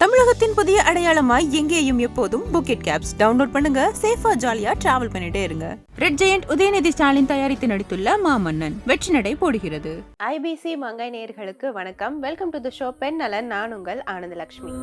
தமிழகத்தின் புதிய அடையாளமாய் எங்கேயும் எப்போதும் புக்கெட் கேப்ஸ் டவுன்லோட் பண்ணுங்க. சேஃபா ஜாலியா டிராவல் பண்ணிட்டே இருங்க. ரெட் ஜெயண்ட் உதயநிதி ஸ்டாலின் தயாரித்து நடித்துள்ள மாமன்னன் வெற்றி நடை போடுகிறது. IBC மங்கை நேயர்களுக்கு வணக்கம். வெல்கம் டு தி ஷோ பெண் நலன். நான் உங்கள் ஆனந்தலட்சுமி.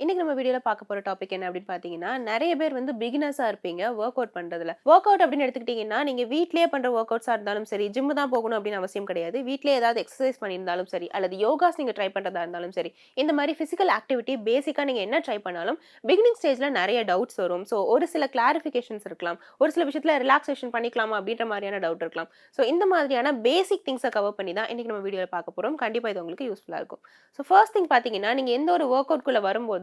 இன்னைக்கு நம்ம வீடியோல பார்க்க போற டாபிக் என்ன அப்படின்னு பாத்தீங்கன்னா, நிறைய பேர் வந்து பிகினர்ஸா இருப்பீங்க ஒர்க் அவுட் பண்றதுல. ஒர்க் அவுட் அப்படின்னு எடுத்துக்கிட்டீங்கன்னா, நீங்க வீட்லயே பண்ற ஒர்க் அவுட்ஸா இருந்தாலும் சரி, ஜிம் தான் போகணும் அப்படின்னு அவசியம் கிடையாது. வீட்லயே ஏதாவது எக்ஸசைஸ் பண்ணியிருந்தாலும் சரி, அல்லது யோகாஸ் நீங்க ட்ரை பண்றதா இருந்தாலும் சரி, இந்த மாதிரி பிசிக்கல் ஆக்டிவிட்டி பேசிக்கா நீங்க என்ன ட்ரை பண்ணாலும் பிகினிங் ஸ்டேஜ்ல நிறைய டவுட்ஸ் வரும். ஸோ ஒரு சில கிளாரிஃபிகேஷன்ஸ் இருக்கலாம், ஒரு சில விஷயத்துல ரிலாக்ஸேஷன் பண்ணிக்கலாமா அப்படின்ற மாதிரியான டவுட் இருக்கலாம். ஸோ இந்த மாதிரியான பேசிக் திங்ஸை கவர் பண்ணி தான் இன்னைக்கு நம்ம வீடியோல பார்க்க போறோம். கண்டிப்பா இது உங்களுக்கு யூஸ்ஃபுல்லா இருக்கும். ஸோ ஃபர்ஸ்ட் திங் பாத்தீங்கன்னா, நீங்க எந்த ஒரு ஒர்க் அவுட் குள்ள வரும்போது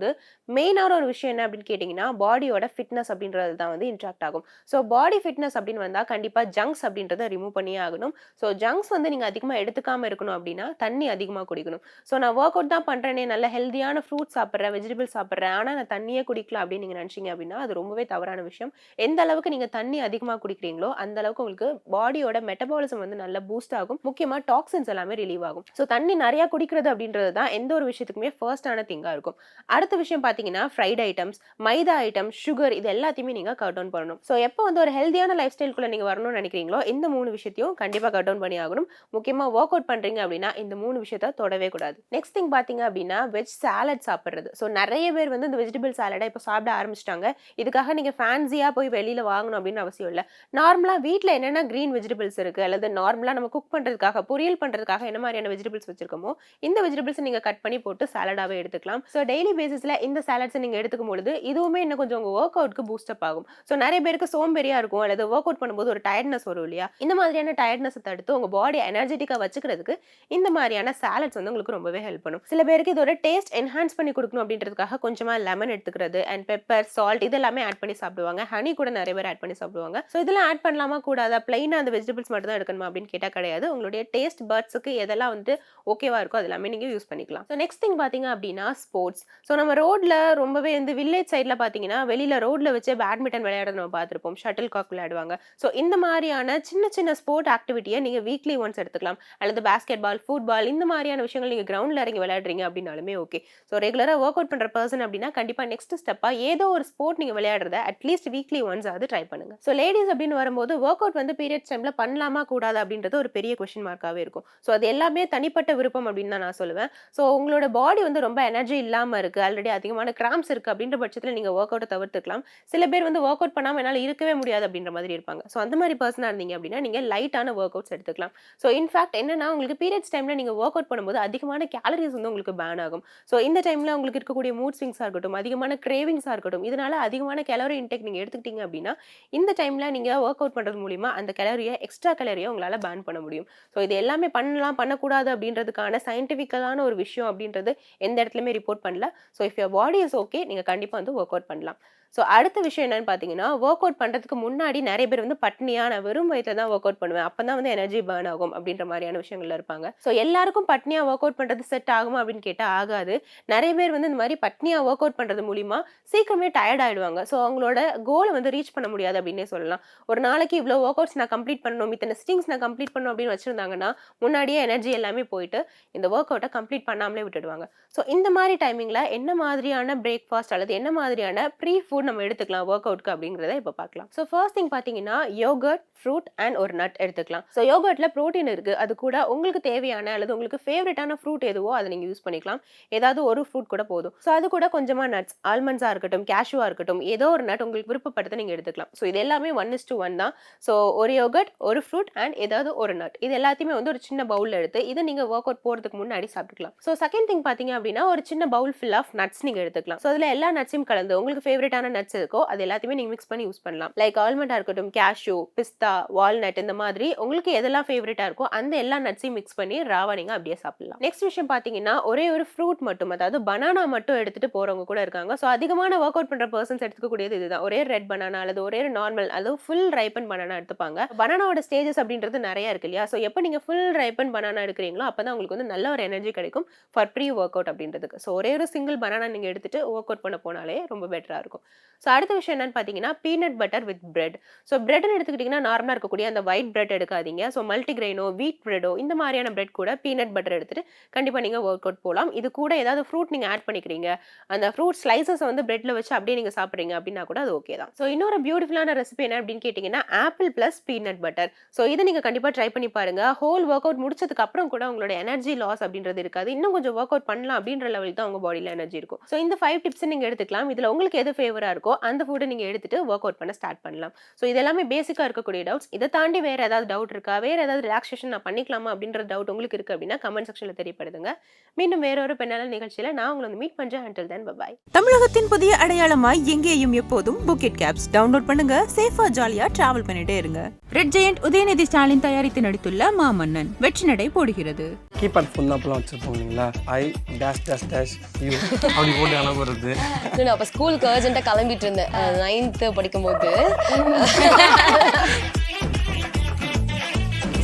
மெயினான ஒரு விஷயம் என்ன அப்படின்னு கேட்டீங்கன்னா, பாடியோட ஃபிட்னஸ் அப்படின்றது தான் வந்து இன்ட்ராக்ட் ஆகும். ஸோ பாடி ஃபிட்னஸ் அப்படின்னு வந்தா கண்டிப்பா ஜங்க்ஸ் அப்படின்றத ரிமூவ் பண்ணியே ஆகணும். ஸோ ஜங்க்ஸ் வந்து நீங்க அதிகமா எடுத்துக்காம இருக்கணும் அப்படின்னா தண்ணி அதிகமா குடிக்கணும். ஸோ நான் ஒர்க் அவுட் தான் பண்றேனே, நல்ல ஹெல்தியான ஃப்ரூட் சாப்பிட்றேன், வெஜிடபிள் சாப்பிட்றேன், ஆனா நான் தண்ணியே குடிக்கல அப்படின்னு நீங்க நினைச்சீங்க அப்படின்னா அது ரொம்பவே தவறான விஷயம். எந்த அளவுக்கு நீங்க தண்ணி அதிகமா குடிக்கிறீங்களோ அந்த அளவுக்கு உங்களுக்கு பாடியோட மெட்டபாலிசம் வந்து நல்ல பூஸ்ட் ஆகும். முக்கியமா டாக்ஸின்ஸ் எல்லாமே ரிலீவ் ஆகும். ஸோ தண்ணி நிறைய குடிக்கிறது அப்படின்றது தான் எந்த ஒரு விஷயத்துக்குமே ஃபர்ஸ்டான திங்கா இருக்கும். அடுத்த விஷயம் பாத்தீங்கன்னா, ஃப்ரைட் ஐட்டம்ஸ், மைதா ஐட்டம்ஸ், சுகர், இது எல்லாத்தையுமே நீங்க கட் டவுன் பண்ணணும். ஸோ எப்போ வந்து ஒரு ஹெல்தியான லைஃப் ஸ்டைல்குள்ள நீங்க வரணும்னு நினைக்கிறீங்களோ இந்த 3 விஷயத்தையும் கண்டிப்பா கட் டவுன் பண்ணி ஆகணும். முக்கியமா ஒர்க் அவுட் பண்றீங்க அப்படின்னா இந்த 3 விஷயத்த தொடவே கூடாது. நெக்ஸ்ட் திங் பாத்தீங்க அப்படின்னா, வெஜ் சாலட் சாப்பிடுறது. ஸோ நிறைய பேர் வந்து இந்த வெஜிடபிள் சாலடை இப்போ சாப்பிட ஆரம்பிச்சிட்டாங்க. இதுக்காக நீங்க ஃபேன்சியா போய் வெளியில வாங்கணும் அப்படின்னு அவசியம் இல்லை. நார்மலா வீட்டில் என்னென்ன கிரீன் வெஜிடபிள்ஸ் இருக்கு, அல்லது நார்மலா நம்ம குக் பண்றதுக்காக, பொரியல் பண்றதுக்காக என்ன மாதிரியான வெஜிடபிள்ஸ் வச்சிருக்கோமோ இந்த வெஜிடபிள்ஸ் நீங்க கட் பண்ணி போட்டு சாலடாவே எடுத்துக்கலாம். ஸோ டெய்லி பேசிஸ்ல இந்த சாலட்ஸ் நீங்க எடுத்துக்கும் பொழுது இதுவுமே இன்னும் கொஞ்சம் உங்க ஒர்க் அவுட்க்கு பூஸ்ட் அப் ஆகும். ஸோ நிறைய பேருக்கு சோம்பேறியா இருக்கும், அல்லது ஒர்க் அவுட் பண்ணும்போது ஒரு டயர்ட்னஸ் வரும் இல்லையா, இந்த மாதிரியான டயர்ட்னஸ் தடுத்து உங்க பாடி எனர்ஜெட்டிக்கா வச்சுக்கிறதுக்கு இந்த மாதிரியான சாலட்ஸ் வந்து உங்களுக்கு ரொம்பவே ஹெல்ப் பண்ணும். சில பேருக்கு இதோட டேஸ்ட் என்ஹான்ஸ் பண்ணி கொடுக்கணும் அப்படின்றதுக்காக கொஞ்சமா லெமன் எடுத்துக்கிறது அண்ட் பெப்பர், சால்ட் இதெல்லாமே ஆட் பண்ணி சாப்பிடுவாங்க. ஹனி கூட நிறைய பேர் ஆட் பண்ணி சாப்பிடுவாங்க. ஸோ இதெல்லாம் ஆட் பண்ணலாமா கூடாதா, பிளைனா அந்த வெஜிடபிள்ஸ் மட்டும் தான் எடுக்கணுமா அப்படின்னு கேட்டா கிடையாது. உங்களுடைய டேஸ்ட் பர்ட்ஸுக்கு எதெல்லாம் வந்து ஓகேவா இருக்கோ அது எல்லாமே நீங்க யூஸ் பண்ணிக்கலாம். ஸோ நெக்ஸ்ட் திங் பாத்தீங்க அப்படின்னா ஸ்போர்ட்ஸ். ஸோ நம்ம ரோட்ல ரொம்பவே இந்த வில்லேஜ் சைட்ல பாத்தீங்கன்னா வெளியில ரோட்ல வச்சு பேட்மிண்டன் விளையாடுறது நம்ம பார்த்திருப்போம், ஷட்டில் காக் விளையாடுவாங்க. ஸோ இந்த மாதிரியான சின்ன சின்ன ஸ்போர்ட் ஆக்டிவிட்டியை நீங்க வீக்லி ஒன்ஸ் எடுத்துக்கலாம். அல்லது பாஸ்கெட் பால், ஃபுட்பால் இந்த மாதிரியான விஷயங்கள் நீங்க கிரவுண்ட்ல இறங்கி விளையாடுறீங்க அப்படின்னாலுமே ஓகே. ஸோ ரெகுலரா ஒர்க் அவுட் பண்ற பர்சன் அப்படின்னா கண்டிப்பா நெக்ஸ்ட் ஸ்டெப்பா ஏதோ ஒரு ஸ்போர்ட் நீங்க விளையாடுறத அட்லீஸ்ட் வீக்லி ஒன்ஸ் ஆகுது ட்ரை பண்ணுங்க. ஸோ லேடிஸ் அப்படின்னு வரும்போது ஒர்க் அவுட் வந்து பீரியட்ஸ் டைம்ல பண்ணலாமா கூடாது அப்படின்றது ஒரு பெரிய கொஸ்டின் மார்க்காவே இருக்கும். ஸோ அது எல்லாமே தனிப்பட்ட விருப்பம் அப்படின்னு தான் நான் சொல்லுவேன். ஸோ உங்களோட பாடி வந்து ரொம்ப எனர்ஜி இல்லாம இருக்கு, ஆல்ரெடி அதிகமான கிராம்ஸ் இருக்கு அப்படின்ற பட்சத்தில் நீங்க ஒர்க் அவுட்டை தவிர்த்துக்கலாம். சில பேர் வந்து ஒர்க் அவுட் பண்ணாம என்னால இருக்கவே முடியாது அப்படின்ற மாதிரி இருப்பாங்க. ஸோ அந்த மாதிரி பர்சனா இருந்தீங்க அப்படின்னா நீங்க லைட்டான ஒர்க் அவுட்ஸ் எடுத்துக்கலாம். ஸோ இன்ஃபேக்ட் என்னன்னா, உங்களுக்கு பீரியட்ஸ் டைம்ல நீங்க ஒர்க் அவுட் பண்ணும்போது அதிகமான கேலரிஸ் வந்து உங்களுக்கு பேர்ன் ஆகும். ஸோ இந்த டைம்ல உங்களுக்கு இருக்கக்கூடிய மூட் ஸ்விங்ஸா இருக்கட்டும், அதிகமான கிரேவிங்ஸா இருக்கட்டும், இதனால அதிகமான கேலரி இன்டேக் நீங்க எடுத்துக்கிட்டீங்க அப்படின்னா இந்த டைம்ல நீங்க ஒர்க் அவுட் பண்றது மூலியமா அந்த கேலரியை, எக்ஸ்ட்ரா கேலரியை உங்களால பேர்ன் பண்ண முடியும். ஸோ இது எல்லாமே பண்ணலாம் பண்ணக்கூடாது அப்படின்றதுக்கான சயின்டிபிக்கலான ஒரு விஷயம் அப்படின்றது எந்த இடத்துலயுமே ரிப்போர்ட் பண்ணல. So if your body is okay, நீங்க கண்டிப்பா வந்து ஒர்க் அவுட் பண்ணலாம். ஸோ அடுத்த விஷயம் என்னன்னு பார்த்தீங்கன்னா, ஒர்க் அவுட் பண்ணுறதுக்கு முன்னாடி நிறைய பேர் வந்து பட்னியா நான் வெறும் வயித்துல தான் ஒர்க் அவுட் பண்ணுவேன், அப்போ தான் வந்து எனர்ஜி பர்ன் ஆகும் அப்படின்ற மாதிரியான விஷயங்கள்ல இருப்பாங்க. ஸோ எல்லாருக்கும் பட்னியா ஒர்க் அவுட் பண்ணுறது செட் ஆகுமா அப்படின்னு கேட்டால் ஆகாது. நிறைய பேர் வந்து இந்த மாதிரி பட்னியா ஒர்க் அவுட் பண்ணுறது மூலிமா சீக்கிரமே டயர்ட் ஆயிடுவாங்க. ஸோ அவங்களோட கோலை வந்து ரீச் பண்ண முடியாது அப்படின்னே சொல்லலாம். ஒரு நாளைக்கு இவ்வளோ ஒர்க் அவுட்ஸ் நான் கம்ப்ளீட் பண்ணணும், இத்தனை சிட்டிங்ஸ் நான் கம்ப்ளீட் பண்ணணும் அப்படின்னு வச்சிருந்தாங்கன்னா முன்னாடியே எனர்ஜி எல்லாமே போயிட்டு இந்த ஒர்க் அவுட்டை கம்ப்ளீட் பண்ணாமலே விட்டுடுவாங்க. ஸோ இந்த மாதிரி டைமிங்ல என்ன மாதிரியான பிரேக்ஃபாஸ்ட் அல்லது என்ன மாதிரியான ப்ரீ ஃபுட் நம்ம எடுத்துக்கலாம் ஒர்க் அவுட்க்கு அப்படிங்கறத இப்ப பார்க்கலாம். சோ ஃபர்ஸ்ட் திங் பாத்தீங்கன்னா, யோகர்ட், ஃப்ரூட் அண்ட் ஒரு நட் எடுத்துக்கலாம். சோ யோகர்ட்ல புரோட்டீன் இருக்கு. அது கூட உங்களுக்கு தேவையான அல்லது உங்களுக்கு ஃபேவரட்டான ஃப்ரூட் எதுவோ அதை நீங்க யூஸ் பண்ணிக்கலாம். ஏதாவது ஒரு ஃப்ரூட் கூட போதும். சோ அது கூட கொஞ்சமா நட்ஸ், ஆல்மண்ட்ஸா இருக்கட்டும், கேஷ்யூவா இருக்கட்டும், ஏதோ ஒரு நட் உங்களுக்கு விருப்பப்படுறத நீங்க எடுத்துக்கலாம். சோ இது எல்லாமே 1:1 தான். சோ ஒரு யோகர்ட், ஒரு ஃப்ரூட் அண்ட் ஏதாவது ஒரு நட், இது எல்லாத்தையுமே வந்து ஒரு சின்ன பவுல்ல எடுத்து இதை நீங்க ஒர்க் அவுட் போறதுக்கு முன்னாடி சாப்பிட்டுக்கலாம். சோ செகண்ட் திங் பாத்தீங்க அப்படின்னா, ஒரு சின்ன பவுல் ஃபில் ஆஃப் நட்ஸ் நீங்க எடுத்துக்கலாம். சோ அதுல எல்லா நட்ஸையும் கலந்து உங்களுக்கு ஃபேவரட்டான நட்ஸ் இருக்கோ அது எல்லாத்தையுமே நீங்க மிக்ஸ் பண்ணி யூஸ் பண்ணலாம். லைக் ஆல்மண்டா இருக்கட்டும், கேஷ்யூ, பிஸ்தா, வால்நட், இந்த மாதிரி உங்களுக்கு எதெல்லாம் ஃபேவரட்டா இருக்கோ அந்த எல்லா நட்ஸையும் மிக்ஸ் பண்ணி ராவா நீங்க அப்படியே சாப்பிடலாம். நெக்ஸ்ட் விஷயம் பாத்தீங்கன்னா, ஒரே ஒரு ஃப்ரூட் மட்டும், அதாவது பனானா மட்டும் எடுத்துட்டு போறவங்க கூட இருக்காங்க. சோ அதிகமான ஒர்க் அவுட் பண்ற பர்சன்ஸ் எடுத்துக்கக்கூடியது இதுதான். ஒரே ரெட் பனானா அல்லது ஒரே நார்மல் அல்லது ஃபுல் ரைப்பன் பனானா எடுத்துப்பாங்க. பனானாவோட ஸ்டேஜஸ் அப்படின்றது நிறைய இருக்கு இல்லையா. சோ எப்போ நீங்க ஃபுல் ரைப்பன் பனானா எடுக்கிறீங்களோ அப்பதான் உங்களுக்கு வந்து நல்ல ஒரு எனர்ஜி கிடைக்கும் ஃபார் ப்ரீ ஒர்க் அவுட் அப்படின்றதுக்கு. சோ ஒரே ஒரு சிங்கிள் பனானா பனானா நீங்கள் எடுத்துகிட்டு ஒர்க் அவுட் பண்ண போனாலே ரொம்ப பெட்டராக இருக்கும். ஸோ அடுத்த விஷயம் என்னன்னு பார்த்தீங்கன்னா peanut butter with bread. So பிரெட்னு எடுத்துக்கிட்டிங்கன்னா நார்மலாக இருக்கக்கூடிய அந்த ஒயிட் பிரெட் எடுக்காதீங்க. ஸோ மல்டிகிரெயினோ வீட் பிரெட்டோ இந்த மாதிரியான பிரெட் கூட பீனட் பட்டர் எடுத்துகிட்டு கண்டிப்பாக நீங்கள் ஒர்க் அவுட் போகலாம். இது கூட ஏதாவது ஃப்ரூட் நீங்கள் ஆட் பண்ணிக்கிறீங்க, அந்த ஃப்ரூட் ஸ்லைசஸை வந்து பிரெட்டில் வச்சு அப்படியே நீங்கள் சாப்பிட்றீங்க அப்படின்னா கூட அது ஓகே தான். ஸோ இன்னொரு பியூட்டிஃபுல்லான ரெசிபி என்ன அப்படின்னு கேட்டிங்கன்னா apple plus peanut butter. So இதை நீங்கள் கண்டிப்பாக ட்ரை பண்ணி பாருங்கள். ஹோல் ஒர்க் அவுட் முடிச்சதுக்கு அப்புறம் கூட உங்களோட எனர்ஜி லாஸ் அப்படின்றது இருக்காது. இன்னும் கொஞ்சம் ஒர்க் அவுட் பண்ணலாம் அப்படின்ற லெவலுக்கு தான் உங்கள் பாடியில் எனர்ஜி இருக்கும். ஸோ இந்த 5 டிப்ஸ் நீங்கள் எடுத்துக்கலாம். இதில் உங்களுக்கு எது ஃபேவராக இருக்கோ அந்த ஃபுட்டை நீங்கள் எடுத்துட்டு ஒர்க் அவுட் பண்ண ஸ்டார்ட் பண்ணலாம். ஸோ இது எல்லாமே பேசிக்காக இருக்கக்கூடிய டவுட்ஸ். இதை தாண்டி வேற ஏதாவது டவுட் இருக்கா, வேற ஏதாவது ரிலாக்ஸேஷன் நான் பண்ணிக்கலாமா அப்படின்ற டவுட் உங்களுக்கு இருக்கு அப்படின்னா கமெண்ட் செக்ஷனில் தெரியப்படுதுங்க. மீண்டும் வேற ஒரு பெண்ணால நிகழ்ச்சியில் நான் உங்களை வந்து மீட் பண்றேன். until then bye bye. தமிழகத்தின் புதிய அடையாளமாய் எங்கேயும் எப்போதும் புக்கெட் கேப்ஸ் டவுன்லோட் பண்ணுங்க. சேஃபா ஜாலியா டிராவல் பண்ணிட்டே இருங்க. ரெட் ஜெயண்ட் உதயநிதி ஸ்டாலின் தயாரித்து நடித்துள்ள மாமன்னன் வெற்றி நடை போடுகிறது. கீபேட் ஃபோன் தான் அப்பெல்லாம் வச்சிருப்போம் இல்லைங்களா, I-யூ அப்படி போட்டு அனுப்புறது. நான் அப்போ ஸ்கூலுக்கு அர்ஜென்ட்டாக கிளம்பிட்டு இருந்தேன் 9th படிக்கும்போது.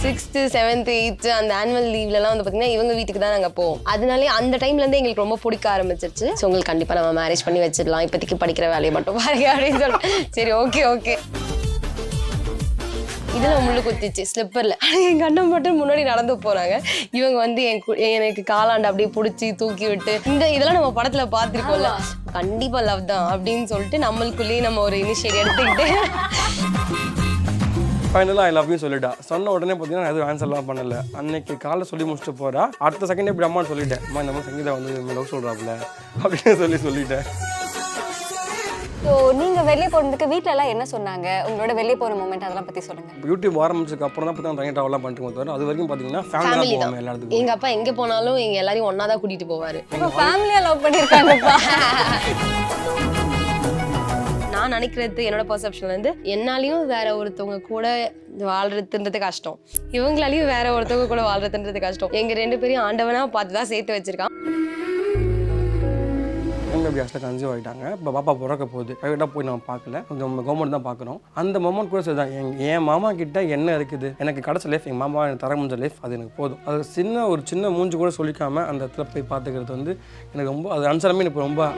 6th 7th 8th அந்த ஆனுவல் லீவ்லலாம் வந்து பார்த்தீங்கன்னா இவங்க வீட்டுக்கு தான் நாங்கள் போவோம். அதனாலே அந்த டைம்லேருந்து எங்களுக்கு ரொம்ப பிடிக்க ஆரம்பிச்சிருச்சு. ஸோ உங்களுக்கு கண்டிப்பாக நம்ம மேரேஜ் பண்ணி வச்சிடலாம், இப்போதைக்கு படிக்கிற வேலையை மட்டும் பாருங்க அப்படின்னு சொல்லிட்டு சரி ஓகே இதில் முள்ளு குத்திச்சு ஸ்லிப்பரில். எங்கள் அண்ணன் மட்டும் முன்னாடி நடந்து போகிறாங்க. இவங்க வந்து எனக்கு காலாண்டு அப்படியே பிடிச்சி தூக்கி விட்டு இதெல்லாம் நம்ம படத்தில் பார்த்துருக்கோம்ல, கண்டிப்பாக லவ் தான் அப்படின்னு சொல்லிட்டு நம்மளுக்குள்ளேயே நம்ம ஒரு இனிஷியேட் எடுத்துக்கிட்டு ஃபைனலாக ஐ லவ் யூ சொல்லிட்டா. சொன்ன உடனே பார்த்தீங்கன்னா நான் எதுவும் ஆன்சர்லாம் பண்ணல. அன்னைக்கு காலைல சொல்லி முடிச்சுட்டு போகிறா. அடுத்த செகண்டே இப்படி அம்மான்னு சொல்லிட்டேன், அம்மா இந்த மாதிரி சங்கீதா வந்து லவ் சொல்கிறாப்புல அப்படின்னு சொல்லிட்டேன். ஸோ நீங்கள் வெளியே போகிறதுக்கு வீட்டில் எல்லாம் என்ன சொன்னாங்க, உங்களோட வெளியே போகிற மூமெண்ட் அதெல்லாம் பற்றி சொல்லுங்கள். யூடியூப் ஆரம்பிச்சதுக்கு அப்புறம் தான் பார்த்தீங்கன்னா தனி ட்ராவல்லாம் பண்ணிட்டு வந்தார். அது வரைக்கும் பார்த்தீங்கன்னா ஃபேமிலி தான் எல்லா இடத்துக்கும். எங்கள் அப்பா எங்கே போனாலும் எங்கள் எல்லாரையும் ஒன்றா தான் கூட்டிகிட்டு போவார். இப்போ ஃபேமிலியாக லவ் பண்ணியிருக்காங்கப்பா. நான் நினைக்கிறது என்னோட பர்செப்ஷன்ல இருந்து என்னாலையும் வேற ஒருத்தவங்க கூட வாழ்றதுன்றது கஷ்டம், இவங்களாலையும் வேற ஒருத்தவங்க கூட வாழ்றதுன்றது கஷ்டம். எங்க 2 பேரையும் ஆண்டவனா பார்த்து தான் சேர்த்து வச்சிருக்கான். பேபியாஸில் கன்சீவ் ஆகிட்டாங்க. இப்போ பாப்பா பிறக்க போகுது. ப்ரைவேட்டாக போய் நம்ம பார்க்கல, கொஞ்சம் கவர்மெண்ட் தான் பார்க்குறோம். அந்த மொமெண்ட் கூட சரிதான். என் மாமா கிட்ட என்ன இருக்குது, எனக்கு கிடச்ச லைஃப், எங்கள் மாமா எனக்கு தர முடிஞ்ச லைஃப், அது எனக்கு போதும். அது ஒரு சின்ன மூஞ்சி கூட சொல்லிக்காமல் அந்த இடத்துல போய் பார்த்துக்கிறது வந்து எனக்கு ரொம்ப அது அன்சரமே எனக்கு ரொம்ப